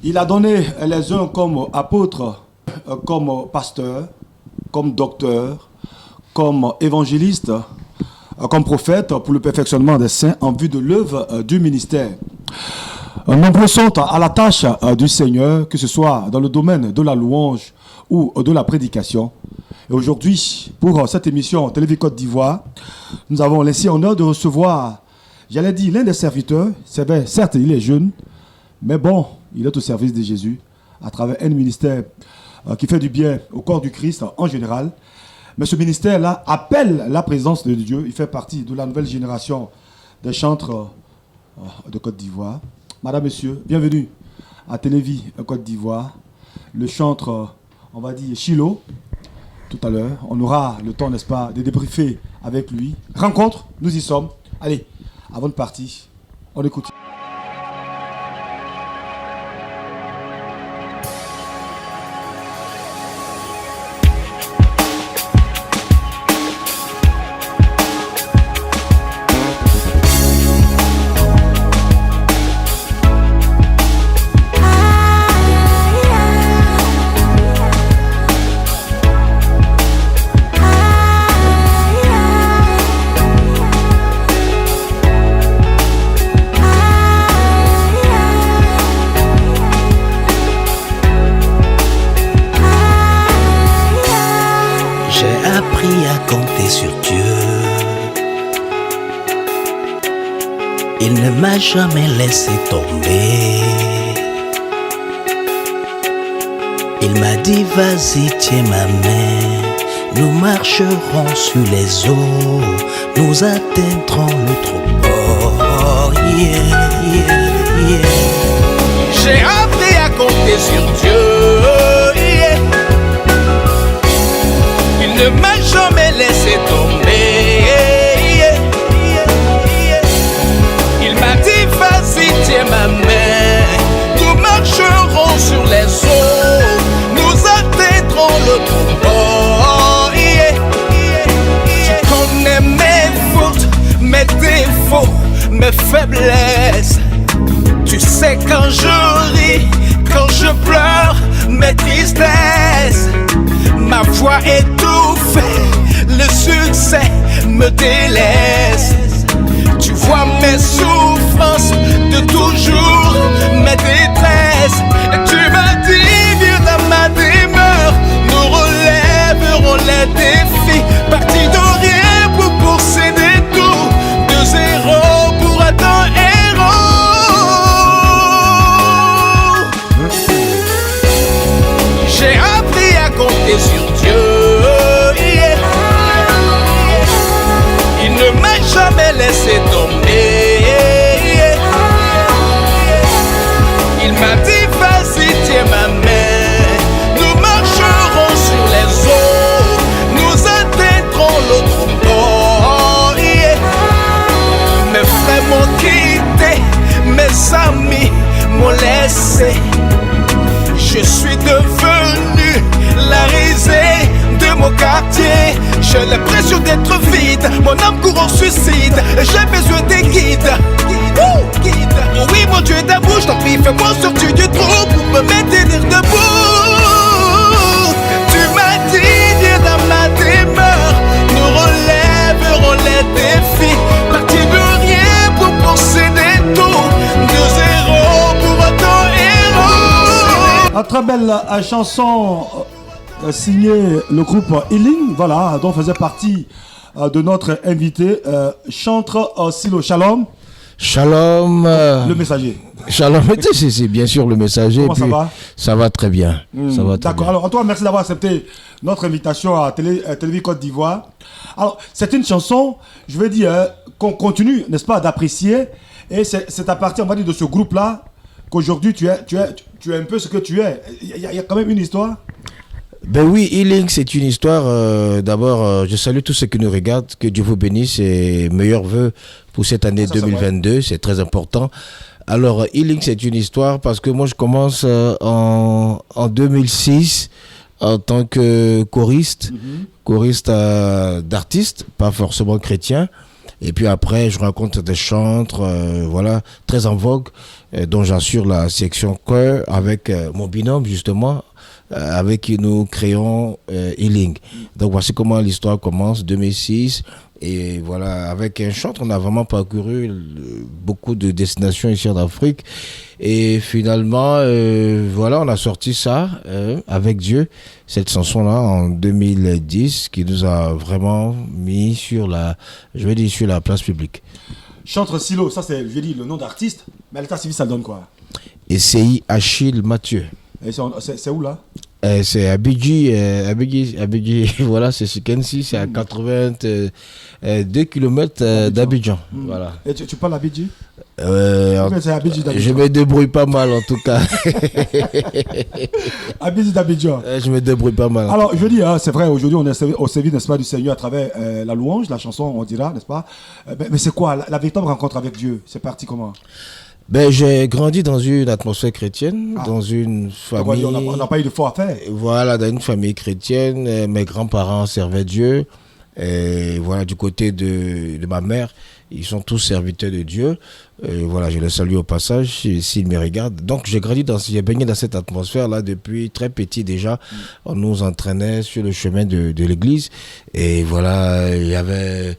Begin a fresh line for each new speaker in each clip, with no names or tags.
Il a donné les uns comme apôtres, comme pasteurs, comme docteurs, comme évangélistes, comme prophètes pour le perfectionnement des saints en vue de l'œuvre du ministère. Nombreux sont à la tâche du Seigneur, que ce soit dans le domaine de la louange ou de la prédication. Et aujourd'hui, pour cette émission Télévis Côte d'Ivoire, nous avons laissé honneur de recevoir, j'allais dire, l'un des serviteurs. C'est vrai, certes, il est jeune, mais bon, il est au service de Jésus à travers un ministère qui fait du bien au corps du Christ en général. Mais ce ministère-là appelle la présence de Dieu. Il fait partie de la nouvelle génération des chantres de Côte d'Ivoire. Madame, Monsieur, bienvenue à Télévis Côte d'Ivoire. Le chantre, on va dire, Chilo. Tout à l'heure, on aura le temps, n'est-ce pas, de débriefer avec lui. Rencontre, nous y sommes. Allez, avant de partir, on écoute.
Il ne m'a jamais laissé tomber. Il m'a dit vas-y, tiens ma main. Nous marcherons sur les eaux. Nous atteindrons l'autre bord. Yeah, yeah, yeah.
J'ai appris à compter sur Dieu. Yeah. Il ne m'a jamais laissé tomber. Tiens ma main, nous marcherons sur les eaux, nous atteindrons l'autre bord. Yeah, yeah, yeah. Tu connais mes fautes, mes défauts, mes faiblesses. Tu sais quand je ris, quand je pleure, mes tristesses. Ma voix étouffée, le succès me délaisse. Tu vois mes souffrances de toujours, mes détresses. Et tu m'as dit, viens dans ma demeure. Nous relèverons les défis. Parti de rien pour posséder tout. De zéro pour être un héros. J'ai appris à compter sur Dieu. Yeah. Il ne m'a jamais laissé tomber. Il m'a dit vas-y, tiens ma main. Nous marcherons sur les eaux. Nous atteindrons l'autre bord. Yeah. Mes frères m'ont quitté, mes amis m'ont laissé. Je suis devenu la risée de mon quartier. J'ai l'impression d'être vide, mon âme court en suicide. J'ai besoin des guides. Oui, mon Dieu d'amour, je t'en prie, fais-moi sortir du trou pour me maintenir debout. Tu m'as dit, viens dans ma demeure. Nous relèverons les défis. Parti de rien pour posséder tout. De zéro pour être un héros.
Une très belle chanson signée le groupe Healing, voilà, dont faisait partie de notre invité, chantre Silo. Shalom.
Shalom.
Le messager.
Shalom, c'est bien sûr le messager.
Comment ça va?
Ça va très bien.
D'accord. Alors, Antoine, merci d'avoir accepté notre invitation à Télévis Côte d'Ivoire. Alors, c'est une chanson, je veux dire, qu'on continue, n'est-ce pas, d'apprécier. Et c'est à partir, on va dire, de ce groupe-là qu'aujourd'hui, tu es un peu ce que tu es. Il y a quand même une histoire.
Ben oui, Healing, c'est une histoire. D'abord, je salue tous ceux qui nous regardent. Que Dieu vous bénisse et meilleurs vœux pour cette année 2022. C'est très important. Alors, Healing, c'est une histoire parce que moi, je commence en 2006 en tant que choriste, choriste d'artiste, pas forcément chrétien. Et puis après, je rencontre des chantres, voilà, très en vogue, dont j'assure la section chœur avec mon binôme, justement, avec qui nous créons Healing. Donc voici comment l'histoire commence, 2006. Et voilà, avec un chantre, on a vraiment parcouru beaucoup de destinations ici en Afrique. Et finalement, voilà, on a sorti ça avec Dieu, cette chanson-là en 2010, qui nous a vraiment mis sur sur la place publique.
Chantre Silo, ça c'est, je dis, le nom d'artiste, mais à l'état civil, ça donne quoi?
Et c'est Achille Mathieu.
Et c'est où là?
C'est Abidji, voilà, c'est sur Kensi, c'est à 82 km d'Abidjan. Voilà.
Et tu parles Abidji?
C'est Abidji d'Abidjan. Je me débrouille pas mal en tout cas.
Abidji d'Abidjan.
Je me débrouille pas mal.
Alors, je dis, hein, c'est vrai, aujourd'hui on est au service, n'est-ce pas, du Seigneur à travers la louange, la chanson, on dira, n'est-ce pas? Mais c'est quoi la véritable rencontre avec Dieu? C'est parti comment?
J'ai grandi dans une atmosphère chrétienne, dans une famille...
On n'a pas eu de faux à faire.
Voilà, dans une famille chrétienne. Mes grands-parents servaient Dieu. Et voilà, du côté de ma mère, ils sont tous serviteurs de Dieu. Et voilà, je les salue au passage s'ils me regardent. Donc j'ai baigné dans cette atmosphère-là depuis très petit déjà. On nous entraînait sur le chemin de l'église. Et voilà, il y avait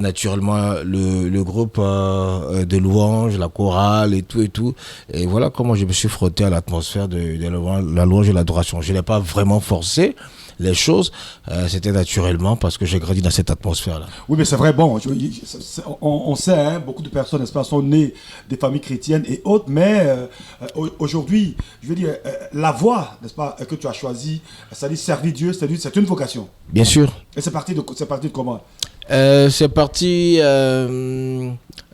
naturellement le groupe de louanges, la chorale et tout. Et voilà comment je me suis frotté à l'atmosphère de la louange et l'adoration. Je n'ai pas vraiment forcé les choses, c'était naturellement parce que j'ai grandi dans cette atmosphère-là.
Oui, mais c'est vrai, bon, on sait, hein, beaucoup de personnes, n'est-ce pas, sont nées des familles chrétiennes et autres, mais aujourd'hui, je veux dire, la voie, n'est-ce pas, que tu as choisie, c'est-à-dire servir Dieu, c'est une vocation.
Bien sûr.
Et c'est parti de comment?
C'est parti,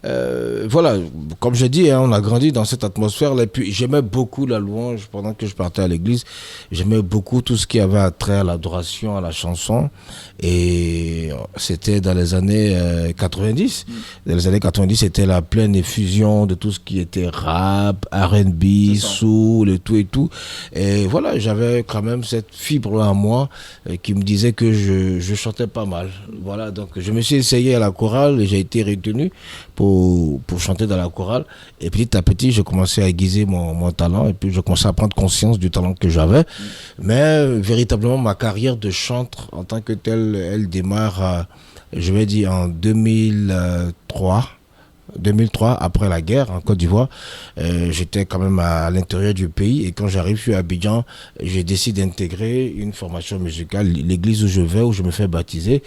voilà, comme j'ai dit, hein, on a grandi dans cette atmosphère-là. Et puis j'aimais beaucoup la louange pendant que je partais à l'église. J'aimais beaucoup tout ce qui avait trait à l'adoration, à la chanson. Et c'était dans les années 90. Dans les années 90, c'était la pleine effusion de tout ce qui était rap, R&B, soul et tout. Et voilà, j'avais quand même cette fibre-là en moi qui me disait que je chantais pas mal. Voilà, donc je me suis essayé à la chorale et j'ai été retenu pour chanter dans la chorale. Et petit à petit, j'ai commencé à aiguiser mon talent et puis j'ai commencé à prendre conscience du talent que j'avais. Mais véritablement, ma carrière de chanteur en tant que telle, elle démarre, je vais dire, en 2003, après la guerre en Côte d'Ivoire. J'étais quand même à l'intérieur du pays et quand j'arrive sur Abidjan, j'ai décidé d'intégrer une formation musicale, l'église où je vais, où je me fais baptiser,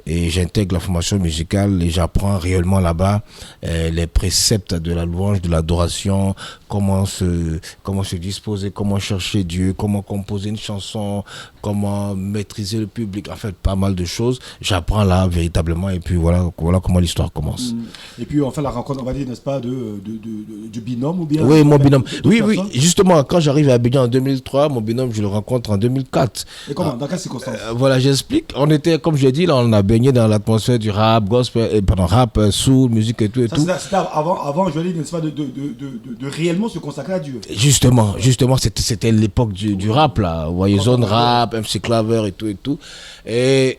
et j'intègre la formation musicale et j'apprends réellement là-bas les préceptes de la louange, de l'adoration, comment se disposer, comment chercher Dieu, comment composer une chanson, comment maîtriser le public, en fait pas mal de choses. J'apprends là véritablement et puis voilà comment l'histoire commence.
Et puis on fait la rencontre, on va dire, n'est-ce pas, du binôme ou bien?
Oui, mon binôme. Oui, justement, quand j'arrive à Abidjan en 2003, mon binôme, je le rencontre en 2004.
Et comment? Dans quelles circonstances?
Voilà, j'explique. On était, comme je l'ai dit, là, on a baigné dans l'atmosphère du rap, gospel, rap, soul, musique et tout.
C'était avant, je veux dire, n'est-ce pas, de réellement se consacrer à Dieu.
Justement, c'était l'époque du rap, là. Vous voyez, Zone Rap, MC Claver et tout. Et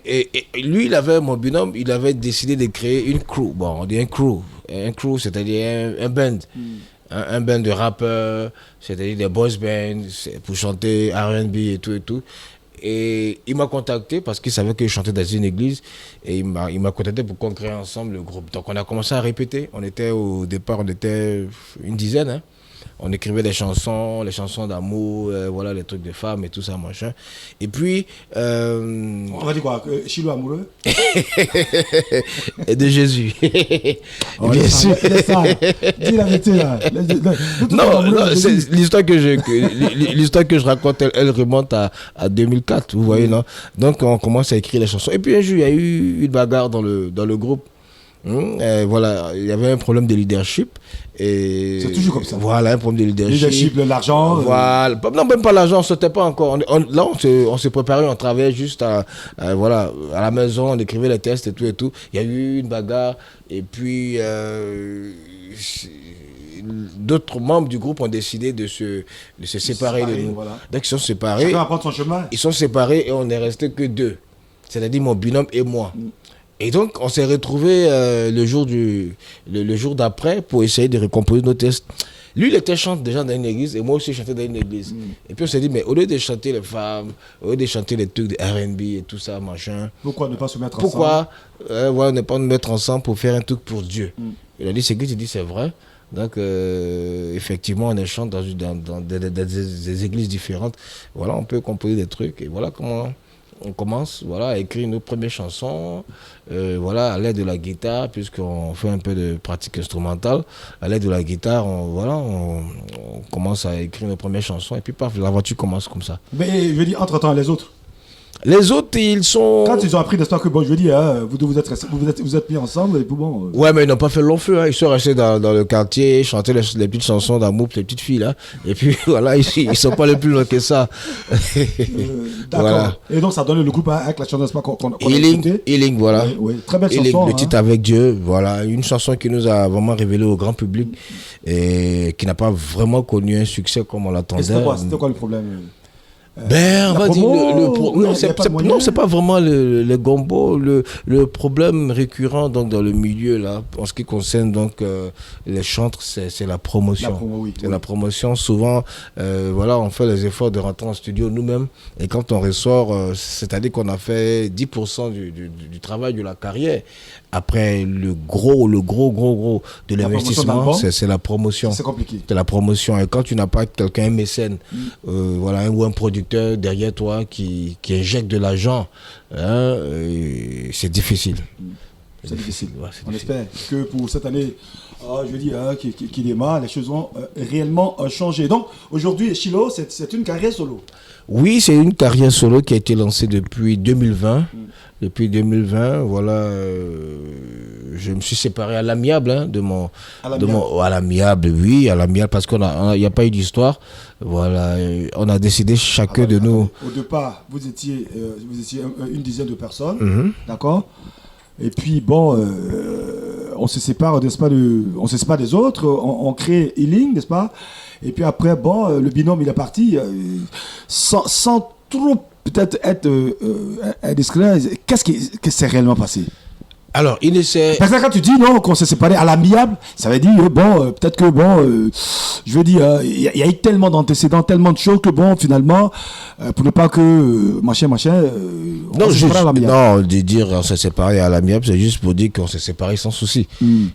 lui, mon binôme, il avait décidé de créer une crew. Bon, on dit un crew. Un crew, c'est-à-dire un band. Un band de rappeurs, c'est-à-dire des boys bands, pour chanter R&B et tout. Et il m'a contacté parce qu'il savait que je chantais dans une église. Et il m'a contacté pour qu'on crée ensemble le groupe. Donc on a commencé à répéter. Au départ, on était une dizaine. Hein. On écrivait les chansons d'amour, voilà, les trucs de femmes et tout ça, machin. Et puis...
on va dire quoi? Chilo amoureux?
Et de Jésus.
Bien sûr. Dis la vérité, là.
Non, c'est l'histoire que je raconte, elle remonte à 2004, vous voyez, non? Donc, on commence à écrire les chansons. Et puis, un jour, il y a eu une bagarre dans le groupe. Voilà, il y avait un problème de leadership.
C'est toujours comme ça.
Voilà, un problème de leadership.
L'argent.
Voilà. Non, même pas l'argent, on ne sautait pas encore. Là, on se préparait, on travaillait juste à la maison, on écrivait les textes et tout. Il y a eu une bagarre. Et puis, d'autres membres du groupe ont décidé de se séparer de nous.
Voilà.
Donc, ils sont séparés.
Chacun va prendre son chemin.
Ils sont séparés et on n'est resté que deux. C'est-à-dire mon binôme et moi. Et donc, on s'est retrouvés le jour d'après pour essayer de recomposer nos textes. Lui, il était chanté déjà dans une église et moi aussi, je chantais dans une église. Et puis, on s'est dit, mais au lieu de chanter les femmes, au lieu de chanter les trucs de R&B et tout ça, machin.
Pourquoi ne pas se mettre ensemble?
Pourquoi ne pas nous mettre ensemble pour faire un truc pour Dieu? Il a dit, c'est que tu dis, c'est vrai. Donc, effectivement, on chante dans des églises différentes. Voilà, on peut composer des trucs. Et voilà comment on commence à écrire nos premières chansons. À l'aide de la guitare, puisqu'on fait un peu de pratique instrumentale. À l'aide de la guitare, on commence à écrire nos premières chansons. Et puis, paf, l'aventure commence comme ça.
Mais je veux dire, entre-temps, les autres.
Les autres, ils sont...
Quand ils ont appris l'histoire que, bon, je veux dire, hein, vous êtes mis ensemble et puis bon...
Ouais, mais ils n'ont pas fait long feu. Hein. Ils sont restés dans le quartier, chanter les petites chansons d'amour pour les petites filles, là. Et puis, voilà, ils ne sont pas les plus loin que ça.
D'accord.
Voilà.
Et donc, ça a donné le groupe avec la chanson qu'on a écoutée.
Healing, voilà.
Oui. Très belle
Healing,
chanson.
le titre Avec Dieu, voilà. Une chanson qui nous a vraiment révélé au grand public et qui n'a pas vraiment connu un succès comme on l'attendait.
C'était quoi le problème?
On va dire non, c'est pas vraiment le gombo. Le problème récurrent donc dans le milieu là, en ce qui concerne donc les chantres, c'est la promotion. La promotion. Souvent, on fait les efforts de rentrer en studio nous-mêmes et quand on ressort, c'est-à-dire qu'on a fait 10% du travail de la carrière. Après, le gros de l'investissement, c'est la promotion.
C'est compliqué.
C'est la promotion. Et quand tu n'as pas quelqu'un, un mécène, ou un producteur derrière toi qui injecte de l'argent, c'est difficile.
C'est difficile.
Ouais, c'est
On
difficile.
espère que pour cette année, qui démarre, les choses vont réellement changer. Donc, aujourd'hui, Chilo, c'est une carrière solo.
Oui, c'est une carrière solo qui a été lancée depuis 2020. Depuis 2020, je me suis séparé à l'amiable à l'amiable, parce qu'il n'y a pas eu d'histoire. Voilà, on a décidé chacun de nous.
Au départ, vous étiez une dizaine de personnes, d'accord. Et puis on se sépare, n'est-ce pas, on se sépare des autres, on crée Healing, n'est-ce pas. Et puis après, le binôme il est parti sans trop peut-être être indiscret. Qu'est-ce qui s'est réellement passé?
Alors, il essaie...
Parce que quand tu dis non, qu'on s'est séparés à l'amiable, ça veut dire, peut-être que, je veux dire, il y a eu tellement d'antécédents, tellement de choses que, finalement, pour ne pas que, machin, on s'est séparés à l'amiable.
Non, de dire on s'est séparés à l'amiable, c'est juste pour dire qu'on s'est séparés sans souci.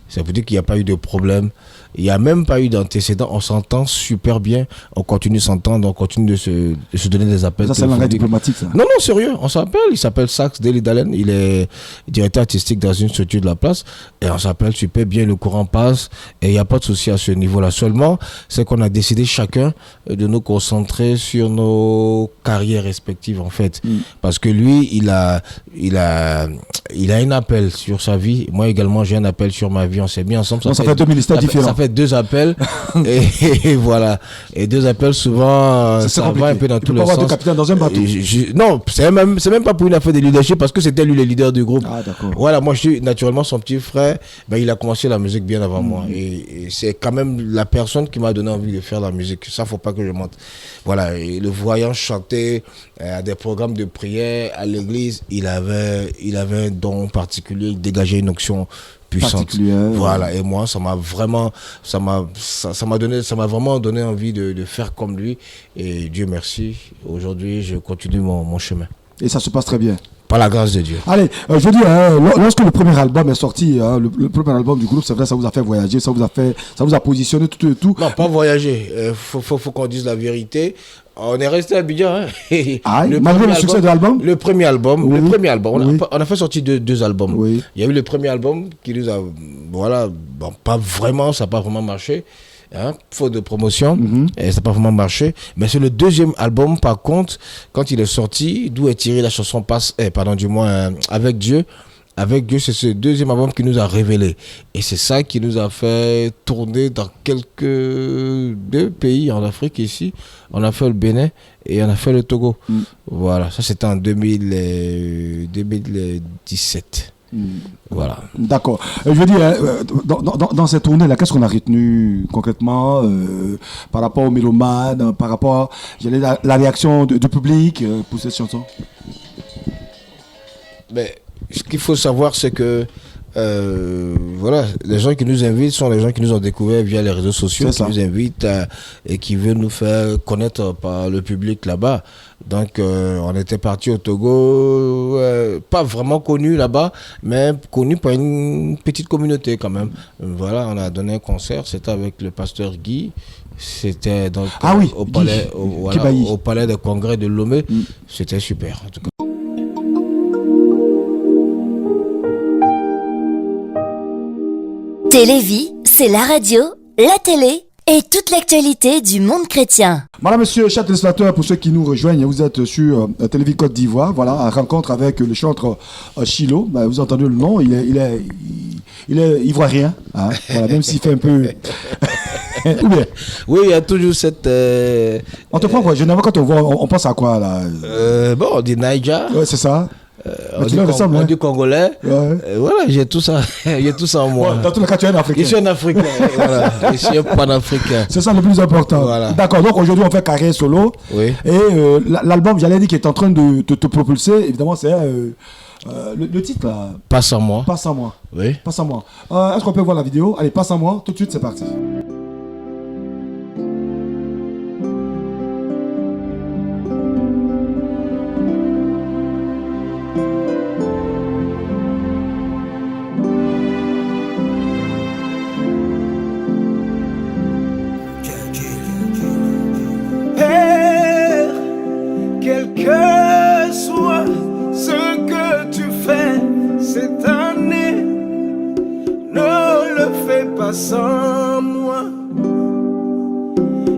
C'est pour dire qu'il n'y a pas eu de problème. Il n'y a même pas eu d'antécédents. On s'entend super bien. On continue de s'entendre. On continue de se donner des appels.
Ça, c'est un langage diplomatique, ça.
Non, sérieux. On s'appelle. Il s'appelle Sax Deli Dalen. Il est directeur artistique dans une structure de la place. Et on s'appelle super bien. Le courant passe. Et il n'y a pas de souci à ce niveau-là. Seulement, c'est qu'on a décidé chacun de nous concentrer sur nos carrières respectives, en fait. Parce que lui, il a un appel sur sa vie. Moi également, j'ai un appel sur ma vie. On s'est mis ensemble.
Ça fait deux ministères différents.
Ça fait 2 appels et voilà. Et 2 appels souvent, ça va un peu dans tous les sens.
Tu peux pas avoir 2 capitaines dans un bateau.
Non, c'est même pas pour une affaire de leadership parce que c'était lui le leader du groupe.
Ah, d'accord.
Voilà, moi je suis naturellement son petit frère. Il a commencé la musique bien avant moi et c'est quand même la personne qui m'a donné envie de faire la musique. Ça, faut pas que je mente. Voilà, et le voyant chanter à des programmes de prière à l'église, il avait un don particulier, il dégageait une onction puissante. Voilà, et moi ça m'a vraiment donné envie de faire comme lui et Dieu merci, aujourd'hui je continue mon chemin.
Et ça se passe très bien.
Par la grâce de Dieu.
Allez, je veux dire, lorsque le premier album est sorti, le premier album du groupe, c'est vrai, ça vous a fait voyager, ça vous a positionné tout.
Non, pas voyager. Faut qu'on dise la vérité. On est resté à Abidjan.
Malgré le succès de l'album.
Le premier album.
Oui.
Le premier album.
Oui.
On a fait sortir 2 albums.
Oui.
Il y a eu le premier album qui nous a, pas vraiment, ça n'a pas vraiment marché. Faute de promotion, et ça n'a pas vraiment marché. Mais c'est le deuxième album, par contre, quand il est sorti, d'où est tirée la chanson Avec Dieu. Avec Dieu, c'est ce deuxième album qui nous a révélé. Et c'est ça qui nous a fait tourner dans 2 pays en Afrique ici. On a fait le Bénin et on a fait le Togo. Voilà, ça c'était en 2017. Voilà.
D'accord. Je veux dire, dans cette tournée-là, qu'est-ce qu'on a retenu concrètement par rapport aux mélomanes, par rapport à la réaction du public pour cette chanson?
ce qu'il faut savoir, c'est que voilà, les gens qui nous invitent sont les gens qui nous ont découvert via les réseaux sociaux, qui nous invitent et qui veulent nous faire connaître par le public là-bas. Donc on était parti au Togo, pas vraiment connu là-bas, mais connu par une petite communauté quand même. Voilà, on a donné un concert, c'était avec le pasteur Guy. C'était donc au palais de congrès de Lomé. C'était super en tout cas.
Télévie, c'est la radio, la télé et toute l'actualité du monde chrétien.
Madame, monsieur, chers téléspectateurs, pour ceux qui nous rejoignent, vous êtes sur Télévis Côte d'Ivoire, voilà, à rencontre avec le chanteur Chilo. Vous entendez le nom, il est ivoirien, hein, voilà, même s'il fait un peu...
Oui, il y a toujours cette...
On te prend quoi? Généralement, quand on voit, on pense à quoi là?
Bon, on dit Naija.
Ouais, c'est ça.
On dit congolais. Ouais. Voilà, j'ai tout ça. J'ai tout ça en moi.
Ouais, dans tous les cas, tu es un Africain.
Je suis un Africain. Voilà. Je suis un panafricain.
C'est ça le plus important.
Voilà.
D'accord, donc aujourd'hui, on fait carrière solo.
Oui.
Et l'album, j'allais dire, qui est en train de te propulser, évidemment, c'est le titre là.
Pas sans moi.
Pas sans moi.
Oui.
Pas sans moi. Est-ce qu'on peut voir la vidéo? Allez, pas sans moi. Tout de suite, c'est parti.
Sans moi,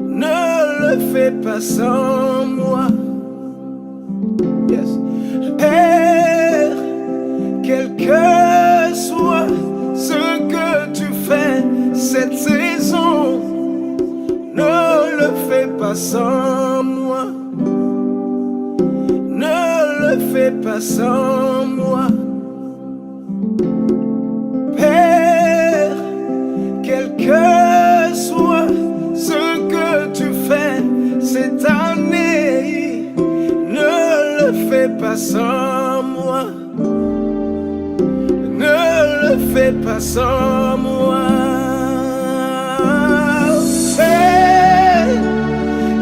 ne le fais pas sans moi. Yes. Père, quel que soit ce que tu fais cette saison, ne le fais pas sans moi, ne le fais pas sans moi. Père, quel que soit ce que tu fais cette année, ne le fais pas sans moi, ne le fais pas sans moi. Hey,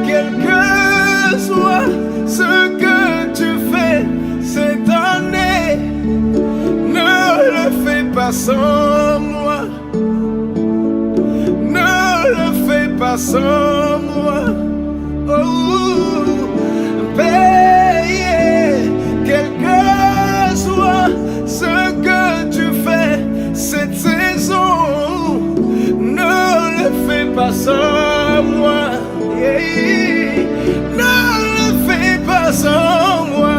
quel que soit ce que tu fais cette année, ne le fais pas sans moi, pas sans moi. Oh, paye, quel que soit ce que tu fais cette saison, ne le fais pas sans moi. Yeah. Ne le fais pas sans moi.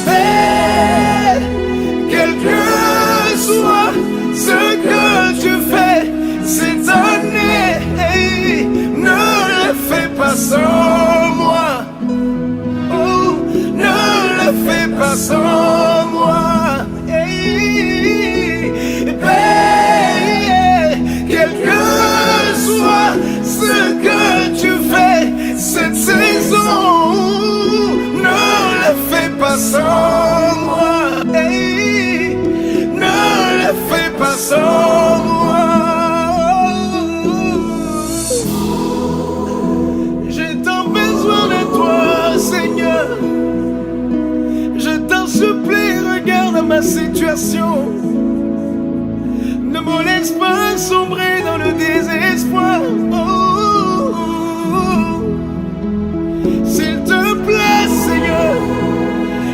Paye, quel que soit ce que tu fais cette année, hey, ne le fais pas sans moi. Oh, ne le fais pas sans moi. Hey, hey, quel que soit ce que tu fais cette saison, ne le fais pas sans moi. Hey, ne le fais pas sans moi. Ma situation, ne me laisse pas sombrer dans le désespoir. Oh, s'il te plaît, Seigneur,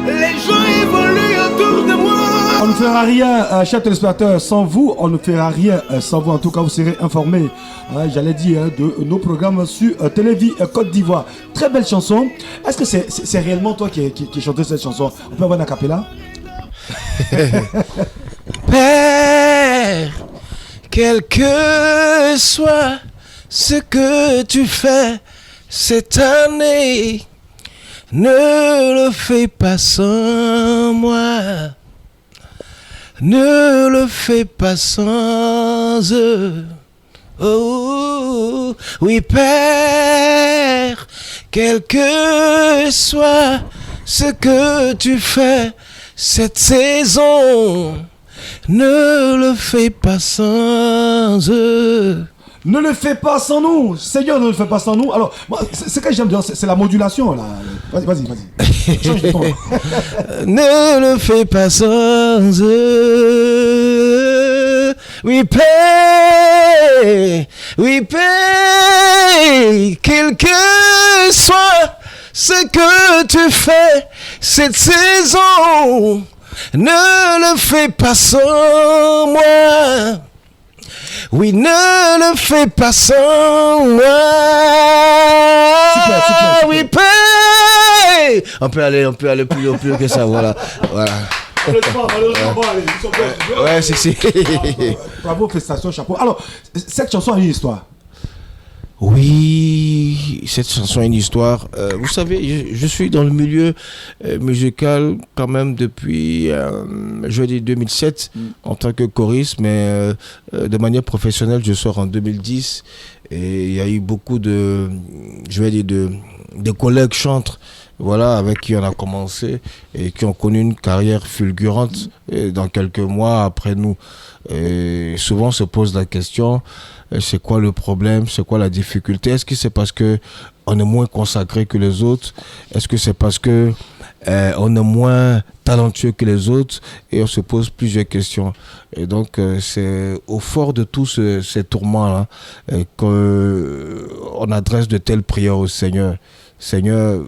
les gens évoluent autour de moi.
On ne fera rien, chers téléspectateurs, sans vous. On ne fera rien sans vous. En tout cas, vous serez informés, j'allais dire, de nos programmes sur Télévis Côte d'Ivoire. Très belle chanson. Est-ce que c'est réellement toi qui chantais cette chanson? On peut avoir un acapella?
Père, quel que soit ce que tu fais cette année, ne le fais pas sans moi, ne le fais pas sans eux. Oh, oui, Père, quel que soit ce que tu fais cette saison. Ne le fais pas sans eux.
Ne le fais pas sans nous. Seigneur, ne le fais pas sans nous. Alors, moi, c'est que j'aime bien, c'est la modulation, là. Vas-y. Change de ton.
Ne le fais pas sans eux. We pay, quel que soit ce que tu fais cette saison. Ne le fais pas sans moi. Oui, ne le fais pas sans moi.
Super.
We pay. On peut aller plus haut que ça, voilà.
Malheureusement,
Ouais, c'est.
Bravo, félicitations, chapeau. Alors, cette chanson a une histoire.
Oui, cette chanson a une histoire. Vous savez, je suis dans le milieu musical quand même depuis, je vais dire 2007, en tant que choriste, mais de manière professionnelle, je sors en 2010. Et il y a eu beaucoup de collègues chantres, voilà, avec qui on a commencé et qui ont connu une carrière fulgurante dans quelques mois après nous. Et souvent on se pose la question, c'est quoi le problème, c'est quoi la difficulté? Est-ce que c'est parce que on est moins consacré que les autres? Est-ce que c'est parce que on est moins talentueux que les autres? Et on se pose plusieurs questions. Et donc c'est au fort de tous ces tourments-là qu'on adresse de telles prières au Seigneur. Seigneur,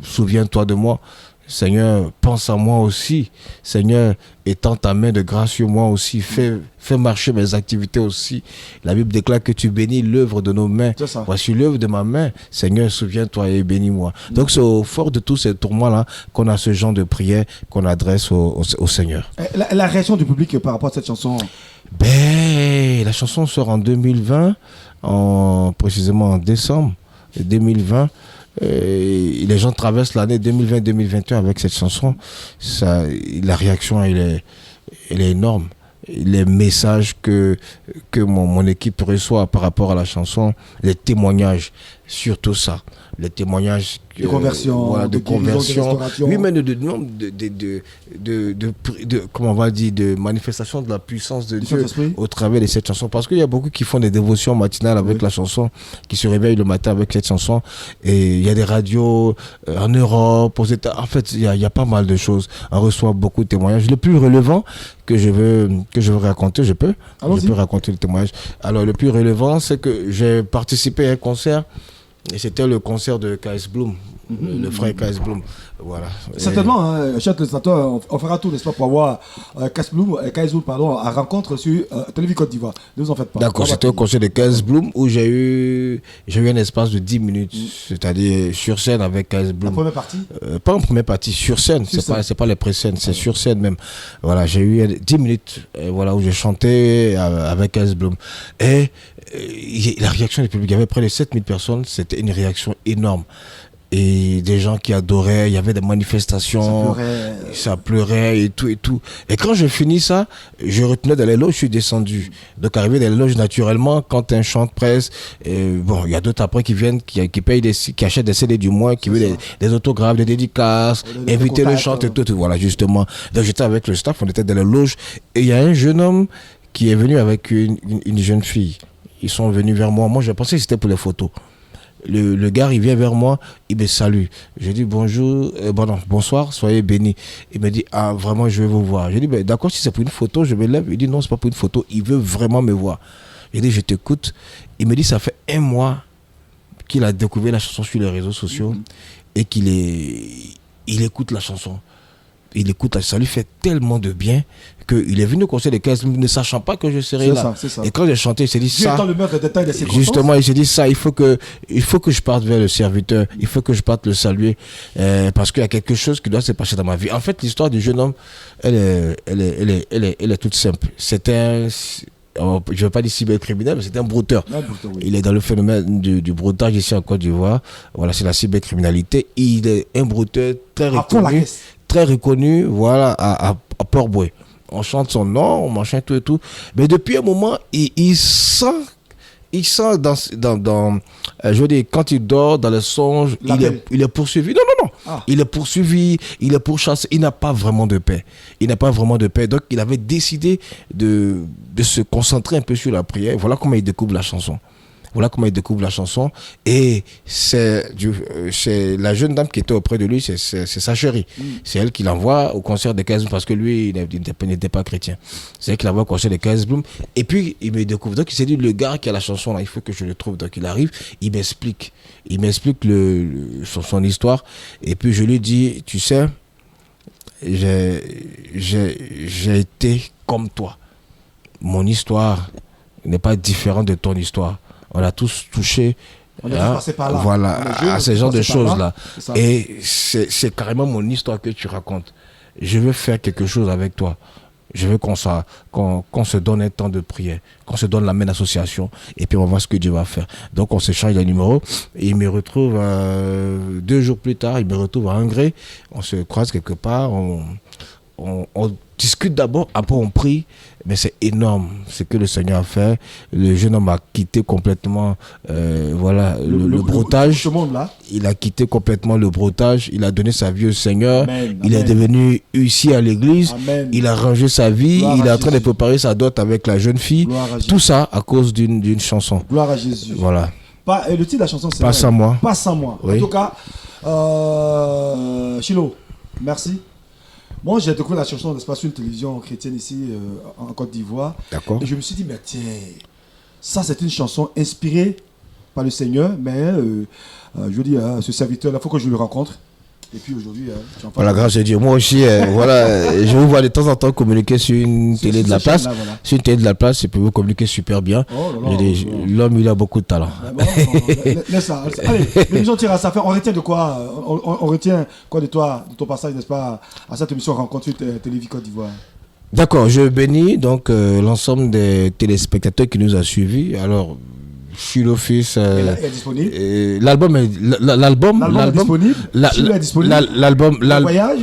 souviens-toi de moi. Seigneur, pense à moi aussi. Seigneur, étends ta main de grâce sur moi aussi. Fais marcher mes activités aussi. La Bible déclare que tu bénis l'œuvre de nos mains. Voici l'œuvre de ma main. Seigneur, souviens-toi et bénis-moi. Donc c'est au fort de tous ces tourments-là qu'on a ce genre de prière qu'on adresse au Seigneur.
La réaction du public par rapport à cette chanson?
La chanson sort en 2020, précisément en décembre 2020. Les gens traversent l'année 2020-2021 avec cette chanson. La réaction elle est énorme. Les messages que mon équipe reçoit par rapport à la chanson, les témoignages, surtout ça. Les témoignages
de conversion,
de conversion, oui, mais de comment on va dire, de manifestation de la puissance de Dieu au travers de cette chanson, parce qu'il y a beaucoup qui font des dévotions matinales avec la chanson, qui se réveillent le matin avec cette chanson, et il y a des radios en Europe, aux États, en fait il y a pas mal de choses. On reçoit beaucoup de témoignages. Le plus relevant que je veux raconter, je peux raconter le témoignage. Alors le plus relevant, c'est que j'ai participé à un concert. Et c'était le concert de KS Bloom, le frère KS Bloom. Voilà.
Certainement, cher téléspectateur, on fera tout, n'est-ce pas, pour avoir KS Bloom, à rencontre sur Télévision Côte d'Ivoire. Ne vous en faites pas.
D'accord, c'était au concert de KS Bloom où j'ai eu un espace de 10 minutes, c'est-à-dire sur scène avec KS Bloom.
La première partie
pas en première partie, sur scène, c'est pas les pré-scènes, c'est sur scène même. Voilà, j'ai eu 10 minutes voilà, où j'ai chanté avec KS Bloom. Et la réaction du public, il y avait près de 7000 personnes, c'était une réaction énorme. Et des gens qui adoraient, il y avait des manifestations, ça pleurait et tout. Et quand j'ai fini ça, je retenais dans les loges, je suis descendu. Donc arrivé dans les loges, naturellement, quand un chant presse, il y a d'autres après qui viennent, qui payent qui achètent des CD du mois, qui veulent des autographes, des dédicaces, inviter le chant et tout. Voilà, justement. Donc j'étais avec le staff, on était dans les loges, et il y a un jeune homme qui est venu avec une jeune fille. Ils sont venus vers moi. Moi, je pensais que c'était pour les photos. Le gars, il vient vers moi, il me salue. Je dis bonjour, bonsoir, soyez bénis. Il me dit, ah, vraiment, je veux vous voir. Je dis, d'accord, si c'est pour une photo, je me lève. Il dit, non, c'est pas pour une photo, il veut vraiment me voir. Je dis, je t'écoute. Il me dit, ça fait 1 mois qu'il a découvert la chanson sur les réseaux sociaux et qu'il écoute la chanson. Il écoute, ça lui fait tellement de bien qu'il est venu au concert de 15 minutes ne sachant pas que je serais là.
C'est ça.
Et quand j'ai chanté, il s'est dit ça.
Justement,
il s'est dit ça, il faut que je parte vers le serviteur, il faut que je parte le saluer, parce qu'il y a quelque chose qui doit se passer dans ma vie. En fait, l'histoire du jeune homme, elle est toute simple. C'était je ne vais pas dire cybercriminel, mais c'était un brouteur. Il est dans le phénomène du broutage ici en Côte d'Ivoire. Voilà, c'est la cybercriminalité. Il est un brouteur très reconnu, voilà, à Port-Boué. On chante son nom, on machin, tout et tout. Mais depuis un moment, il sent il sent je veux dire, quand il dort dans le songe, il est poursuivi. Non. Il est poursuivi, il est pourchassé. Il n'a pas vraiment de paix. Donc, il avait décidé de se concentrer un peu sur la prière. Voilà comment il découvre la chanson. Et c'est la jeune dame qui était auprès de lui, c'est sa chérie. C'est elle qui l'envoie au concert de Kazboum parce que lui, il n'était pas chrétien. C'est elle qui l'envoie au concert de Kazboum. Et puis, il me découvre. Donc, il s'est dit, le gars qui a la chanson là, il faut que je le trouve. Donc, il arrive, il m'explique son histoire. Et puis, je lui dis, tu sais, j'ai été comme toi. Mon histoire n'est pas différente de ton histoire. On a tous touché à ce genre de choses-là. Et c'est carrément mon histoire que tu racontes. Je veux faire quelque chose avec toi. Je veux qu'on se donne un temps de prière, qu'on se donne la même association, et puis on va voir ce que Dieu va faire. Donc on s'échange les numéros, et il me retrouve 2 jours plus tard, il me retrouve à Ingré, on se croise quelque part, on discute d'abord, après on prie, mais c'est énorme ce que le Seigneur a fait. Le jeune homme a quitté complètement le broutage. Il a quitté complètement le broutage. Il a donné sa vie au Seigneur. Il est devenu ici à l'église. Il a rangé sa vie. Il est en train de préparer sa dot avec la jeune fille. Tout ça à cause d'une chanson.
Gloire à Jésus.
Voilà.
Et le titre de la chanson, c'est
Pas sans moi.
Pas sans moi.
Oui.
En tout cas, Chilo, merci. Moi, j'ai découvert la chanson sur une télévision chrétienne ici en Côte d'Ivoire.
D'accord.
Et je me suis dit, mais tiens, ça c'est une chanson inspirée par le Seigneur, mais je veux dire, ce serviteur-là, il faut que je le rencontre. Et puis aujourd'hui,
par la grâce de Dieu. Moi aussi, je vous vois de temps en temps communiquer sur une télé de la place. Voilà. Sur une télé de la place, je peux vous communiquer super bien. L'homme, il a beaucoup de talent.
Laisse ça. Allez, l'émission tire à sa fin. On retient de quoi on retient quoi de toi, de ton passage, n'est-ce pas, à cette émission Rencontre sur Télévision Côte d'Ivoire.
D'accord, je bénis donc l'ensemble des téléspectateurs qui nous a suivis. Alors, Chilo Fils.
Est disponible.
L'album est
disponible. Chilo est disponible.
L'album.
Voyage.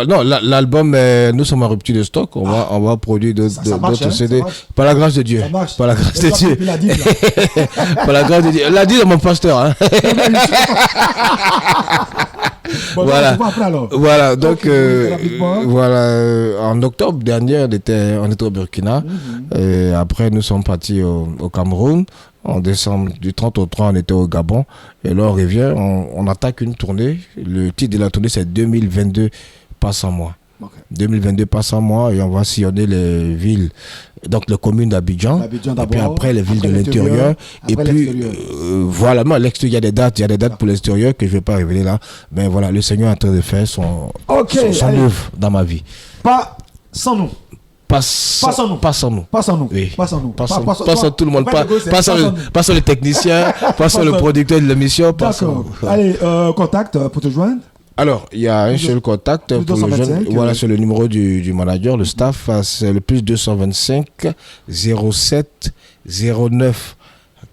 Non, l'album. Nous sommes en rupture de stock. On va produire d'autres CD. Par la grâce de Dieu. Par la grâce de Dieu. Par la grâce de Dieu. L'a dit mon pasteur. Hein.
Bon,
voilà. Donc en octobre dernier, on était au Burkina. Après, nous sommes partis au Cameroun. En décembre, du 30 au 3, on était au Gabon. Et là, on revient, on attaque une tournée. Le titre de la tournée, c'est 2022, pas sans moi. Okay. 2022, pas sans moi. Et on va sillonner les villes, donc les communes d'Abidjan. Et puis après, les villes de l'intérieur. Et puis, voilà, moi, l'extérieur, il y a des dates pour l'extérieur que je ne vais pas révéler là. Mais voilà, le Seigneur est en train de faire son œuvre dans ma vie.
Pas sans nous.
Pas sans nous. Oui.
Pas sans nous.
Pas sans tout le monde. Pas sans le technicien, pas sans le producteur de l'émission.
D'accord. Allez, contact pour te joindre.
Alors, il y a un seul contact pour le jeune. Voilà, c'est le numéro du manager, le staff. C'est le plus 225 07 09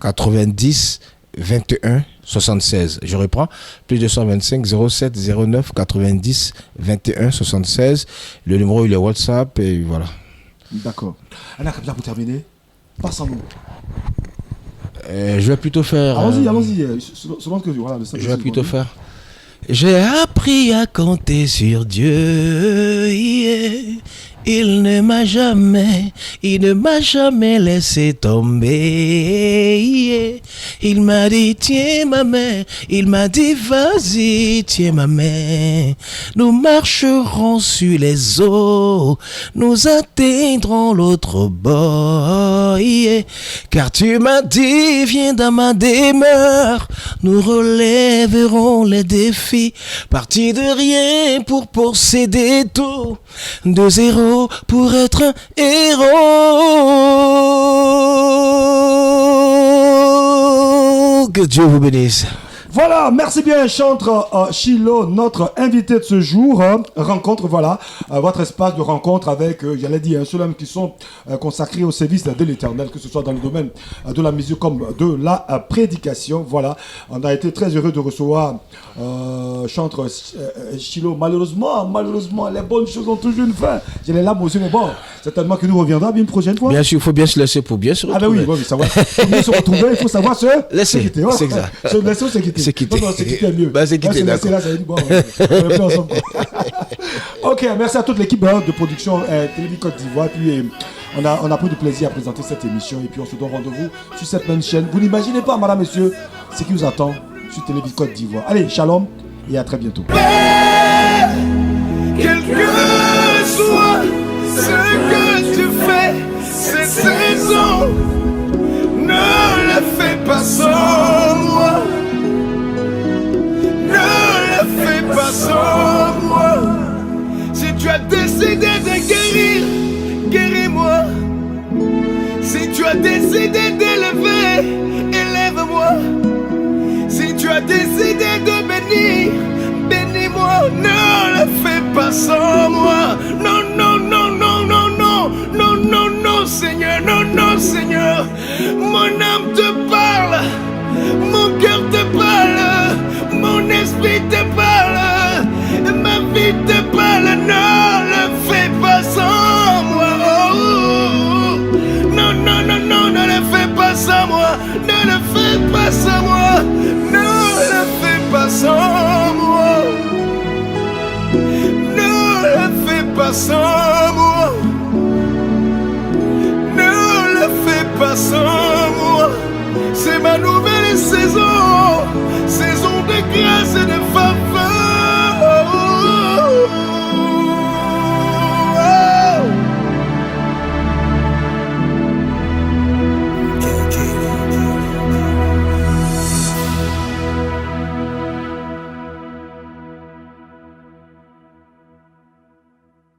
90 21 76. Je reprends. Plus 225 07 09 90 21 76. Le numéro, il est WhatsApp et voilà.
D'accord. Anna, comme ça pour terminer, pas sans nous.
Je vais plutôt faire.
Allons-y. Je
vais plutôt faire. J'ai appris à compter sur Dieu. Yeah. Il ne m'a jamais laissé tomber. Yeah. Il m'a dit tiens ma main, il m'a dit vas-y tiens ma main. Nous marcherons sur les eaux, nous atteindrons l'autre bord. Yeah. Car tu m'as dit viens dans ma demeure, nous relèverons les défis. Parti de rien pour posséder tout, de zéro pour être un héros. Que Dieu vous bénisse.
Voilà, merci bien, chantre Chilo, notre invité de ce jour. Rencontre, voilà, votre espace de rencontre avec, j'allais dire, un seul homme qui sont consacrés au service de l'Éternel, que ce soit dans le domaine de la musique comme de la prédication. Voilà, on a été très heureux de recevoir chantre Chilo. Malheureusement, les bonnes choses ont toujours une fin. J'ai les larmes aux yeux, mais bon, certainement que nous reviendra bien une prochaine fois.
Bien sûr, il faut bien se laisser pour bien se retrouver.
Ah ben oui, ça va. Pour bien se retrouver, il faut savoir se quitter.
C'est exact.
Se laisser ou se quitter.
Se quitter.
Non, se quitter est mieux.
Bah, se quitter, d'accord.
Là, ça veut dire, bon, on est plus ensemble. Ok, merci à toute l'équipe de production Télévis Côte d'Ivoire. Puis on a pris du plaisir à présenter cette émission. Et puis on se donne rendez-vous sur cette même chaîne. Vous n'imaginez pas, madame, messieurs, ce qui vous attend sur Télévis Côte d'Ivoire. Allez, shalom et à très bientôt.
Quel que soit ce que tu fais, cette saison, ne le fais pas sans moi. Ne le fais pas sans moi. Si tu as décidé de guérir, guéris-moi. Si tu as décidé d'élever, élève-moi. Si tu as décidé de bénir, bénis-moi. Ne le fais pas sans moi. Non, non, non, non, non, non, non, non, non, Seigneur, non, non, Seigneur. Mon âme te parle, mon cœur te parle, mon esprit te parle, ma vie te parle. Ne le fais pas sans moi. Oh, oh, oh. Non, non, non, non, ne le fais pas sans moi. Ne le fais pas sans moi.